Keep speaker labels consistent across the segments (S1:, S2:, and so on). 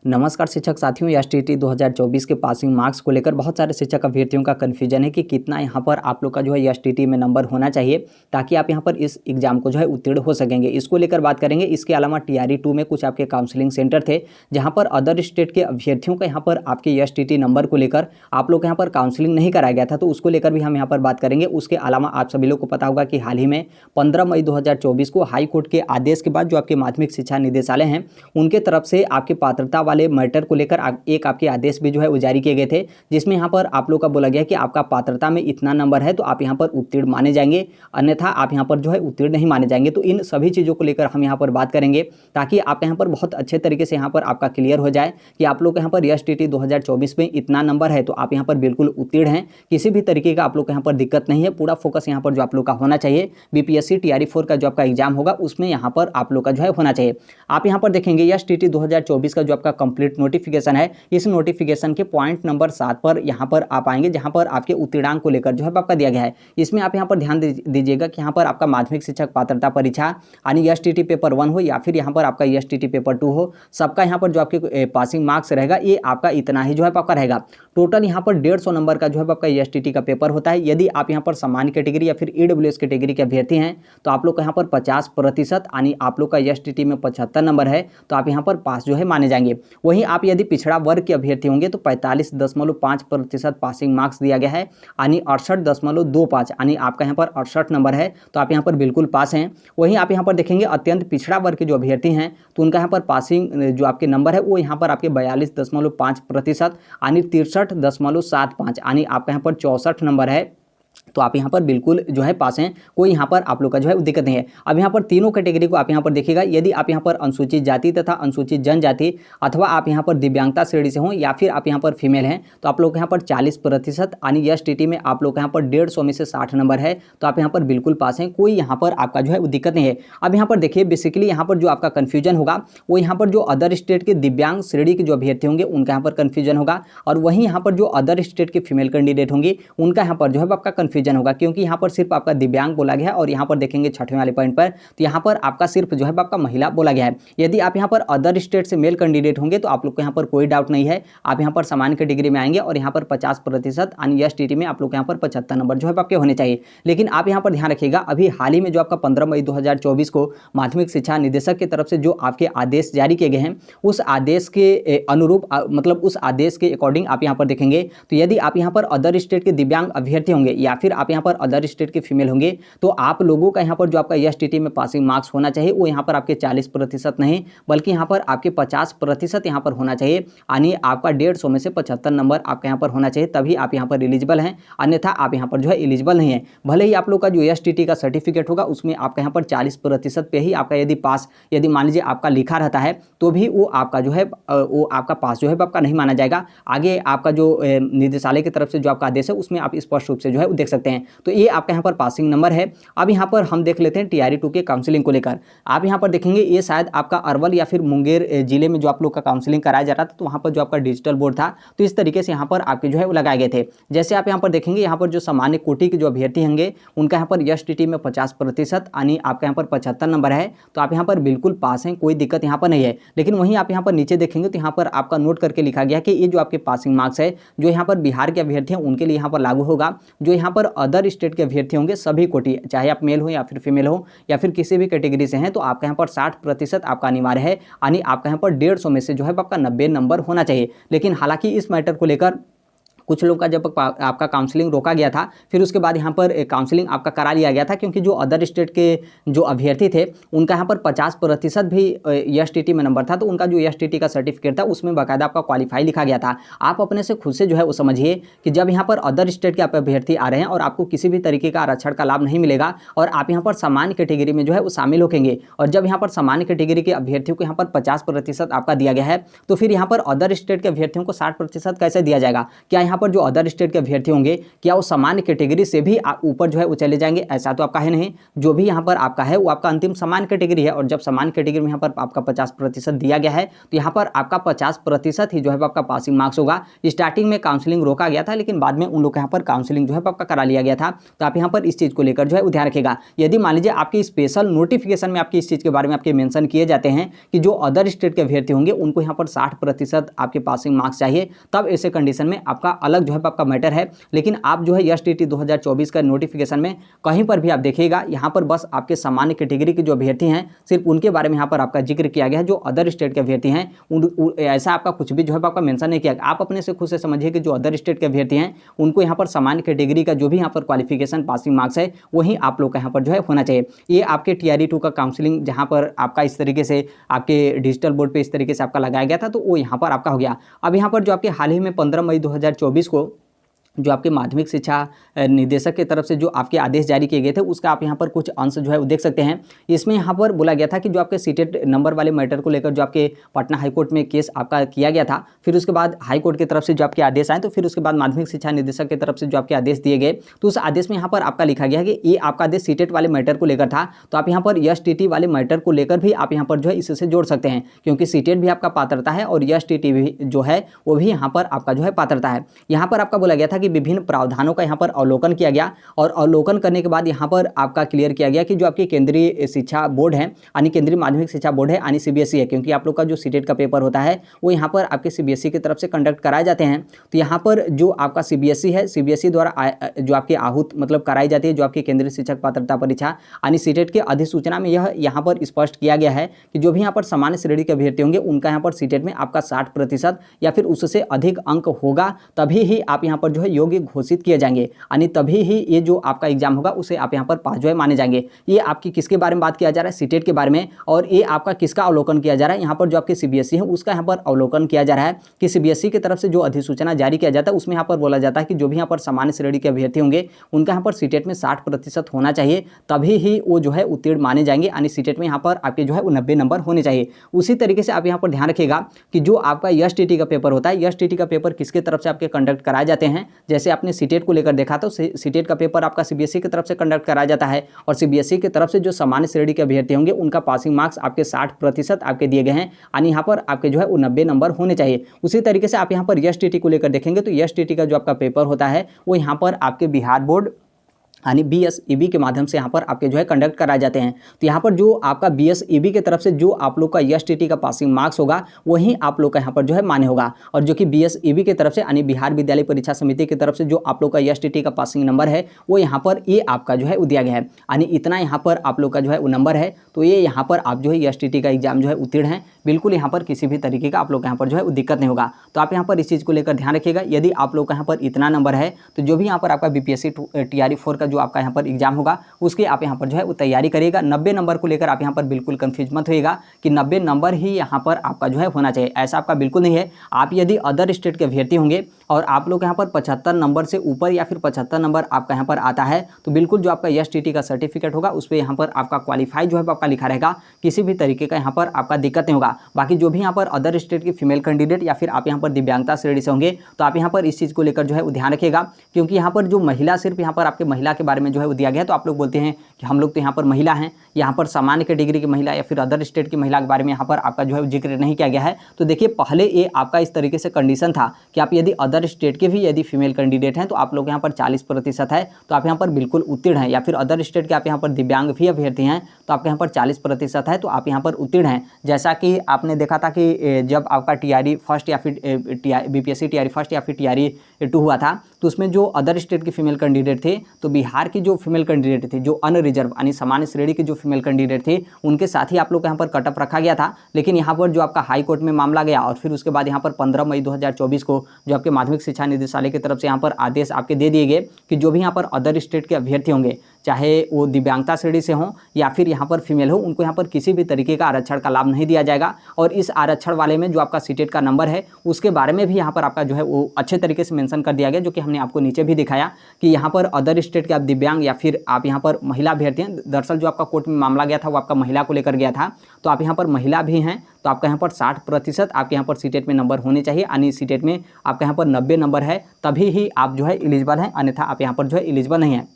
S1: नमस्कार शिक्षक साथियों, एसटीटी 2024 के पासिंग मार्क्स को लेकर बहुत सारे शिक्षक अभ्यर्थियों का कन्फ्यूजन है कि कितना यहाँ पर आप लोग का जो है एसटीटी में नंबर होना चाहिए ताकि आप यहाँ पर इस एग्जाम को जो है उत्तीर्ण हो सकेंगे। इसको लेकर बात करेंगे। इसके अलावा टीआरई 2 में कुछ आपके काउंसलिंग सेंटर थे जहाँ पर अदर स्टेट के अभ्यर्थियों का यहाँ पर आपके एसटीटी नंबर को लेकर आप लोग यहाँ पर काउंसलिंग नहीं कराया गया था, तो उसको लेकर भी हम यहाँ पर बात करेंगे। उसके अलावा आप सभी लोग को पता होगा कि हाल ही में 15 मई 2024 को हाई कोर्ट के आदेश के बाद जो आपके माध्यमिक शिक्षा निदेशालय हैं उनके तरफ से आपके पात्रता वाले मैटर को लेकर एक आपके आदेश भी जो है वो जारी किए गए थे, जिसमें यहाँ पर आप लोग का बोला गया कि आपका पात्रता में इतना नंबर है तो आप यहाँ पर उत्तीर्ण माने जाएंगे, अन्यथा आप यहाँ पर जो है उत्तीर्ण नहीं माने जाएंगे। तो इन सभी चीज़ों को लेकर हम यहाँ पर बात करेंगे ताकि आप यहाँ पर बहुत अच्छे तरीके से यहाँ पर आपका क्लियर हो जाए कि आप लोग यहाँ पर एसटीटी 2024 में इतना नंबर है तो आप यहाँ पर बिल्कुल उत्तीर्ण हैं, किसी भी तरीके का आप लोग को यहाँ पर दिक्कत नहीं है। पूरा फोकस यहाँ पर जो आप लोग का होना चाहिए बीपीएससी टीआरई 4 का जो आपका एग्जाम होगा उसमें यहाँ पर आप लोग का जो है होना चाहिए। आप यहाँ पर देखेंगे एसटीटी 2024 का जो आपका कंप्लीट नोटिफिकेशन है, इस नोटिफिकेशन के पॉइंट नंबर 7 पर यहाँ पर आप आएंगे जहाँ पर आपके उत्तीर्णांक को लेकर जो है आपका दिया गया है। इसमें आप यहाँ पर ध्यान दीजिएगा कि यहाँ पर आपका माध्यमिक शिक्षक पात्रता परीक्षा यानी एसटीटी पेपर 1 हो या फिर यहाँ पर आपका एसटीटी पेपर 2 हो, सबका यहाँ पर जो आपके पासिंग मार्क्स रहेगा ये आपका इतना ही जो है आपका रहेगा। टोटल यहाँ पर 150 नंबर का जो है आपका एसटीटी का पेपर होता है। यदि आप यहाँ पर सामान्य कैटेगरी या फिर ईडब्ल्यूएस कैटेगरी के अभ्यर्थी हैं तो आप लोग का यहाँ पर 50% यानी आप लोग का एसटीटी में 75 नंबर है तो आप यहाँ पर पास जो है माने जाएंगे। वहीं आप यदि पिछड़ा वर्ग के अभ्यर्थी होंगे तो 45.5% पासिंग मार्क्स दिया गया है यानी 68.25 यानी आपका यहाँ पर 68 नंबर है तो आप यहाँ पर बिल्कुल पास हैं। वहीं आप यहाँ पर देखेंगे अत्यंत पिछड़ा वर्ग के जो अभ्यर्थी हैं तो उनका यहाँ पर पासिंग जो आपके नंबर है वो यहाँ पर आपके 42.5% यानी 63.75 यानी आपका यहाँ पर 64 नंबर है तो आप यहाँ पर बिल्कुल जो है पास हैं, कोई यहाँ पर आप लोग का जो है दिक्कत नहीं है। अब यहाँ पर तीनों कैटेगरी को आप यहाँ पर देखिएगा, यदि आप यहाँ पर अनुसूचित जाति तथा अनुसूचित जनजाति अथवा आप यहाँ पर दिव्यांगता श्रेणी से हों या फिर आप यहाँ पर फीमेल हैं तो आप लोग यहाँ पर 40% यानी एसटीटी में आप लोग यहाँ पर 150 में से 60 नंबर है तो आप यहाँ पर बिल्कुल पास हैं, कोई यहाँ पर आपका जो है दिक्कत नहीं है। अब यहाँ पर देखिए बेसिकली यहाँ पर जो आपका कन्फ्यूजन होगा वो यहाँ पर जो अदर स्टेट के दिव्यांग श्रेणी के जो अभ्यर्थी होंगे उनका यहाँ पर कन्फ्यूजन होगा, और वहीं यहाँ पर जो अदर स्टेट के फीमेल कैंडिडेट होंगे उनका यहाँ पर जो है आपका कन्फ्यूजन होगा, क्योंकि यहाँ पर सिर्फ आपका दिव्यांग बोला गया है और यहाँ पर देखेंगे 6वें वाले पॉइंट पर तो यहाँ पर आपका सिर्फ जो है आपका महिला बोला गया है। यदि आप यहाँ पर अदर स्टेट से मेल कैंडिडेट होंगे तो आप लोग को यहाँ पर कोई डाउट नहीं है, आप यहाँ पर सामान्य कैटेगरी में आएंगे और यहाँ पर 50% यानी एसटीटी में आप लोग यहाँ पर 75 नंबर जो है आपके होने चाहिए। लेकिन आप यहाँ पर ध्यान रखिएगा अभी हाल ही में जो आपका 15 मई 2024 को माध्यमिक शिक्षा निदेशक की तरफ से जो आपके आदेश जारी किए गए हैं उस आदेश के अनुरूप मतलब उस आदेश के अकॉर्डिंग आप यहाँ पर देखेंगे तो यदि आप यहाँ पर अदर स्टेट के दिव्यांग अभ्यर्थी होंगे या फिर आप यहाँ पर अदर स्टेट के फीमेल होंगे तो आप लोगों का यहाँ पर जो आपका एसटीटी में पासिंग मार्क्स होना चाहिए वो यहाँ पर आपके 40% नहीं बल्कि यहाँ पर आपके 50% यहाँ पर होना चाहिए, यानी आपका 150 में से 75 नंबर आपका यहाँ पर होना चाहिए, तभी आप यहाँ पर एलिजिबल हैं, अन्यथा आप यहाँ पर जो है एलिजिबल नहीं है। भले ही आप लोग का जो एसटीटी का सर्टिफिकेट होगा उसमें आपका यहाँ पर 40% पे ही आपका यदि मान लीजिए आपका लिखा रहता है तो भी वो आपका जो है वो आपका पास जो है आपका नहीं माना जाएगा। आगे आपका जो निदेशालय की तरफ से जो आपका आदेश है उसमें आप स्पष्ट रूप से जो है देख सकते हैं। तो ये आपका यहाँ पर पासिंग नंबर है। अब यहाँ पर हम देख लेते हैं टीआरई 2 के काउंसलिंग को लेकर। आप यहाँ पर देखेंगे ये शायद आपका अरवल या फिर मुंगेर जिले में जो आप लोग का काउंसलिंग कराया जा रहा था तो वहाँ पर जो आपका डिजिटल बोर्ड था तो इस तरीके से यहाँ पर आपके जो है वो लगाए गए थे। जैसे आप यहाँ पर देखेंगे यहाँ पर जो सामान्य कोटि के जो अभ्यर्थी होंगे उनका यहाँ पर एसटीटी में 50% यानी आपका यहाँ पर 75 नंबर है तो आप यहाँ पर बिल्कुल पास हैं, कोई दिक्कत यहाँ पर नहीं है। लेकिन वहीं आप यहाँ पर नीचे देखेंगे तो यहाँ पर आपका नोट करके लिखा गया कि ये जो आपके पासिंग मार्क्स है जो यहाँ पर बिहार के अभ्यर्थी हैं उनके लिए यहाँ पर लागू होगा, जो यहाँ पर अदर स्टेट के अभ्यर्थी होंगे सभी कोटि चाहे आप मेल हो या फिर फीमेल हो या फिर किसी भी कैटेगरी से हैं तो आपका यहाँ पर 60% आपका अनिवार्य है, यानी आपका यहाँ पर 150 में से जो है आपका 90 नंबर होना चाहिए। लेकिन हालांकि इस मैटर को लेकर कुछ लोग का जब आपका काउंसलिंग रोका गया था फिर उसके बाद यहाँ पर काउंसलिंग आपका करा लिया गया था, क्योंकि जो अदर स्टेट के जो अभ्यर्थी थे उनका यहाँ पर 50% भी एसटीटी में नंबर था तो उनका जो एसटीटी का सर्टिफिकेट था उसमें बाकायदा आपका क्वालिफाई लिखा गया था। आप अपने से खुद से जो है वो समझिए कि जब यहाँ पर अदर स्टेट के आप अभ्यर्थी आ रहे हैं और आपको किसी भी तरीके का आरक्षण का लाभ नहीं मिलेगा और आप यहाँ पर सामान्य कैटेगरी में जो है वो शामिल होंगे, और जब यहाँ पर सामान्य कैटेगरी के अभ्यर्थियों को यहाँ पर 50% आपका दिया गया है तो फिर यहाँ पर अदर स्टेट के अभ्यर्थियों को 60% कैसे दिया जाएगा? क्या यहाँ यहाँ पर जो अदर स्टेट के अभ्यर्थी होंगे क्या वो सामान्य कैटेगरी से भी ऊपर जो है वो चले जाएंगे, ऐसा तो आपका है नहीं। जो भी यहाँ पर आपका है वो आपका अंतिम सामान्य कैटेगरी है, और जब सामान्य कैटेगरी में यहाँ पर आपका 50% दिया गया है तो यहाँ पर आपका 50% ही जो है आपका पासिंग मार्क्स होगा। स्टार्टिंग में काउंसलिंग रोका गया था, लेकिन बाद में उन लोग यहाँ पर काउंसलिंग जो है आपका करा लिया गया था। तो आप यहाँ पर इस चीज़ को लेकर जो है ध्यान रखिएगा। यदि मान लीजिए आपकी स्पेशल नोटिफिकेशन में आपकी इस चीज़ के बारे में आपके मेंशन किए जाते हैं कि जो अदर स्टेट के अभ्यर्थी होंगे उनको यहाँ पर 60% आपके पासिंग मार्क्स चाहिए, तब ऐसे कंडीशन में आपका अलग जो है आपका मैटर है। लेकिन आप जो है एसटीटी 2024 का नोटिफिकेशन में कहीं पर भी आप देखिएगा यहाँ पर बस आपके सामान्य कैटेगरी के जो अभ्यर्थी हैं सिर्फ उनके बारे में यहाँ पर आपका जिक्र किया गया है। जो अदर स्टेट के अभ्यर्थी हैं ऐसा आपका कुछ भी जो है आपका मेंशन नहीं किया। आप अपने से खुद से समझिए कि जो अदर स्टेट के अभ्यर्थी हैं उनको यहाँ पर सामान्य कैटेगरी का जो भी यहाँ पर क्वालिफिकेशन पासिंग मार्क्स है वही आप लोग का यहाँ पर जो है होना चाहिए। ये आपके TRE 2 का काउंसलिंग जहाँ पर आपका इस तरीके से आपके डिजिटल बोर्ड पे इस तरीके से आपका लगाया गया था तो वो यहाँ पर आपका हो गया। अब यहाँ पर जो आपके हाल ही में 15 मई 2024 को जो आपके माध्यमिक शिक्षा निदेशक की तरफ से जो आपके आदेश जारी किए गए थे उसका आप यहाँ पर कुछ अंश जो है वो देख सकते हैं। इसमें यहाँ पर बोला गया था कि जो आपके सीटेट नंबर वाले मैटर को लेकर जो आपके पटना हाईकोर्ट में केस आपका किया गया था, फिर उसके बाद हाईकोर्ट की तरफ से जो आपके आदेश आए तो फिर उसके बाद माध्यमिक शिक्षा निदेशक की तरफ से जो आपके आदेश दिए गए तो उस आदेश में यहाँ पर आपका लिखा गया कि ये आपका आदेश सीटेट वाले मैटर को लेकर था। तो आप यहाँ पर एसटीटी वाले मैटर को लेकर भी आप यहाँ पर जो है इससे जोड़ सकते हैं, क्योंकि सीटेट भी आपका पात्रता है और एसटीटी भी जो है वो भी यहाँ पर आपका जो है पात्रता है। यहाँ पर आपका बोला गया था कि विभिन्न प्रावधानों का यहाँ पर अवलोकन किया गया, और अवलोकन करने के बाद यहाँ पर आपका क्लियर किया गया कि जो आपकी केंद्रीय शिक्षा बोर्ड है यानी केंद्रीय माध्यमिक शिक्षा बोर्ड है यानी CBSE है, क्योंकि आप लोग का जो सीटेट का पेपर होता है वो यहाँ पर आपके CBSE की तरफ से कंडक्ट कराए जाते हैं। तो यहाँ पर जो आपका CBSE है, CBSE द्वारा जो आपकी आहूत मतलब कराई जाती है जो आपकी केंद्रीय शिक्षक पात्रता परीक्षा यानी सीटेट के अधिसूचना में यह यहाँ पर स्पष्ट किया गया है कि जो भी यहाँ पर सामान्य श्रेणी के अभ्यर्थी होंगे उनका यहाँ पर सीटेट में आपका 60% या फिर उससे अधिक अंक होगा, तभी ही आप यहाँ पर जो है योग्य घोषित किए जाएंगे, यानी तभी ही ये जो आपका एग्जाम होगा उसे आप यहाँ पर पास जो है माने जाएंगे। ये आपकी किसके बारे में बात किया जा रहा है, सीटेट के बारे में। और ये आपका किसका अवलोकन किया जा रहा है, यहाँ पर जो आपके CBSE है उसका यहाँ पर अवलोकन किया जा रहा है कि CBSE की तरफ से जो अधिसूचना जारी किया जाता है उसमें यहाँ पर बोला जाता है कि जो भी यहाँ पर सामान्य श्रेणी के अभ्यर्थी होंगे उनका यहाँ पर सीटेट में 60% होना चाहिए, तभी ही वो जो है उत्तीर्ण माने जाएंगे, यानी सीटेट में यहाँ पर आपके जो है 90 नंबर होने चाहिए। उसी तरीके से आप यहाँ पर ध्यान रखिएगा कि जो आपका एसटीटी का पेपर होता है, एसटीटी का पेपर किसके तरफ से आपके कंडक्ट कराए जाते हैं। जैसे आपने सीटेट को लेकर देखा तो सीटेट का पेपर आपका CBSE की तरफ से कंडक्ट कराया जाता है, और CBSE की तरफ से जो सामान्य श्रेणी के अभ्यर्थी होंगे उनका पासिंग मार्क्स आपके 60% आपके दिए गए हैं, यानी यहाँ पर आपके जो है 90 नंबर होने चाहिए। उसी तरीके से आप यहाँ पर एसटीटी को लेकर देखेंगे तो एसटीटी का जो आपका पेपर होता है वो यहाँ पर आपके बिहार बोर्ड यानी BSEB के माध्यम से यहाँ पर आपके जो है कंडक्ट कराए जाते हैं। तो यहाँ पर जो आपका BSEB की तरफ से जो आप लोग का एसटीटी का पासिंग मार्क्स होगा वही आप लोग का यहाँ पर जो है मान्य होगा, और जो कि BSEB की तरफ से यानी बिहार विद्यालय परीक्षा समिति की तरफ से जो आप लोग का एसटीटी का पासिंग नंबर है वो यहाँ पर ये आपका जो है वो दिया गया है, यानी इतना यहाँ पर आप लोग का जो है वो नंबर है। तो ये यहाँ पर आप जो है एसटीटी का एग्जाम जो है उत्तीर्ण है, बिल्कुल यहाँ पर किसी भी तरीके का आप लोग यहाँ पर जो है दिक्कत नहीं होगा। तो आप यहाँ पर इस चीज़ को लेकर ध्यान रखिएगा। यदि आप लोग का यहाँ पर इतना नंबर है तो जो भी यहाँ पर आपका BPSC TRE 4 का जो आपका यहाँ पर एग्जाम होगा उसकी आप यहाँ पर जो है वो तैयारी करिएगा। 90 नंबर को लेकर आप यहाँ पर बिल्कुल कंफ्यूज मत होइएगा कि 90 नंबर ही यहाँ पर आपका जो है होना चाहिए, ऐसा आपका बिल्कुल नहीं है। आप यदि अदर स्टेट के अभ्यर्थी होंगे और आप लोग यहाँ पर 75 नंबर से ऊपर या फिर 75 नंबर आपका यहाँ पर आता है तो बिल्कुल जो आपका एसटीटी का सर्टिफिकेट होगा उस पर यहाँ पर आपका क्वालिफाई जो है आपका लिखा रहेगा, किसी भी तरीके का यहाँ पर आपका दिक्कत नहीं होगा। बाकी जो भी यहाँ पर अदर स्टेट की फीमेल कैंडिडेट या फिर आप यहाँ पर दिव्यांगता श्रेणी से होंगे तो आप यहाँ पर इस चीज़ को लेकर जो है ध्यान रखिएगा, क्योंकि यहाँ पर जो महिला सिर्फ यहाँ पर आपके महिला के बारे में जो है वो दिया गया है। तो आप लोग बोलते हैं कि हम लोग तो यहाँ पर महिला हैं, यहाँ पर सामान्य कैटेगरी की महिला या फिर अदर स्टेट की महिला के बारे में यहाँ पर आपका जो है जिक्र नहीं किया गया है। तो देखिए पहले ये आपका इस तरीके से कंडीशन था कि आप यदि अदर स्टेट के भी यदि फीमेल कैंडिडेट हैं तो आप लोग यहाँ पर 40% है तो आप यहाँ पर बिल्कुल उत्तीर्ण हैं, या फिर अदर स्टेट के आप यहाँ पर दिव्यांग भी अभ्यर्थी हैं तो आपके यहाँ पर 40% है तो आप यहाँ पर उत्तीर्ण हैं। जैसा कि आपने देखा था कि जब आपका TRE 1 या फिर BPSC TRE 1 या फिर TRE 2 हुआ था तो उसमें जो अदर स्टेट के फीमेल कैंडिडेट थे तो बिहार की जो फीमेल कैंडिडेट थे जो अनरिजर्व यानी सामान्य श्रेणी के जो फीमेल कैंडिडेट थे उनके साथ ही आप लोग यहाँ पर कटअप रखा गया था। लेकिन यहाँ पर जो आपका हाई कोर्ट में मामला गया और फिर उसके बाद यहाँ पर 15 मई 2024 को जो आपके माध्यमिक शिक्षा निदेशालय की तरफ से यहाँ पर आदेश आपके दे दिए गए कि जो भी यहाँ पर अदर स्टेट के अभ्यर्थी होंगे चाहे वो दिव्यांगता श्रेणी से हों या फिर यहाँ पर फीमेल हो, उनको यहाँ पर किसी भी तरीके का आरक्षण का लाभ नहीं दिया जाएगा। और इस आरक्षण वाले में जो आपका सीटेट का नंबर है उसके बारे में भी यहाँ पर आपका जो है वो अच्छे तरीके से मेंशन कर दिया गया, जो कि हमने आपको नीचे भी दिखाया कि यहाँ पर अदर स्टेट के आप दिव्यांग या फिर आप यहाँ पर महिला अभ्यर्थी हैं। दरअसल जो आपका कोर्ट में मामला गया था वो आपका महिला को लेकर गया था, तो आप यहाँ पर महिला भी हैं तो आपका यहाँ पर 60% आपके यहाँ पर सीटेट में नंबर होने चाहिए, यानी सीटेट में आपका यहाँ पर 90 नंबर है तभी ही आप जो है एलिजिबल हैं, अन्यथा आप यहाँ पर जो है एलिजिबल नहीं है।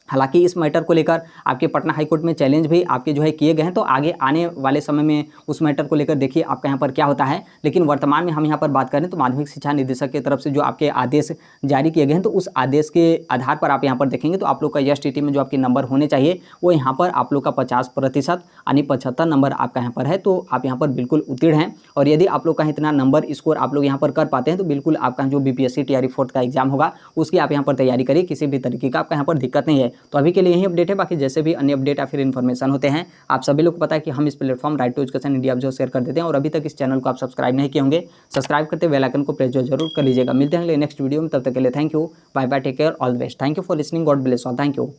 S1: हालांकि इस मैटर को लेकर आपके पटना हाईकोर्ट में चैलेंज भी आपके जो है किए गए हैं, तो आगे आने वाले समय में उस मैटर को लेकर देखिए आपका यहाँ पर क्या होता है। लेकिन वर्तमान में हम यहाँ पर बात करें तो माध्यमिक शिक्षा निदेशक की तरफ से जो आपके आदेश जारी किए गए हैं, तो उस आदेश के आधार पर आप यहाँ पर देखेंगे तो आप लोग का एसटीटी में जो आपके नंबर होने चाहिए वो यहाँ पर आप लोग का 50% यानी 75 नंबर आपका यहाँ पर है, तो आप यहाँ पर बिल्कुल उत्तीर्ण हैं। और यदि आप लोग का इतना नंबर स्कोर आप लोग यहाँ पर कर पाते हैं तो बिल्कुल आपका जो बीपीएससी टीआरई 4 का एग्जाम होगा उसकी आप यहाँ पर तैयारी करिए, किसी भी तरीके का आपका यहाँ पर दिक्कत नहीं है। तो अभी के लिए यही अपडेट है, बाकी जैसे भी अन्य अपडेट या फिर इन्फॉर्मेशन होते हैं आप सभी लोग को पता है कि हम इस platform Right to Education India जो शेयर कर देते हैं। और अभी तक इस चैनल को आप सब्सक्राइब नहीं किए होंगे, सब्सक्राइब करते बेल आइकन को प्रेस जरूर कर लीजिएगा। मिलते हैं नेक्स्ट वीडियो में, तब तक के लिए thank you, bye bye, take care, all the best, thank you for listening, God bless all, thank you.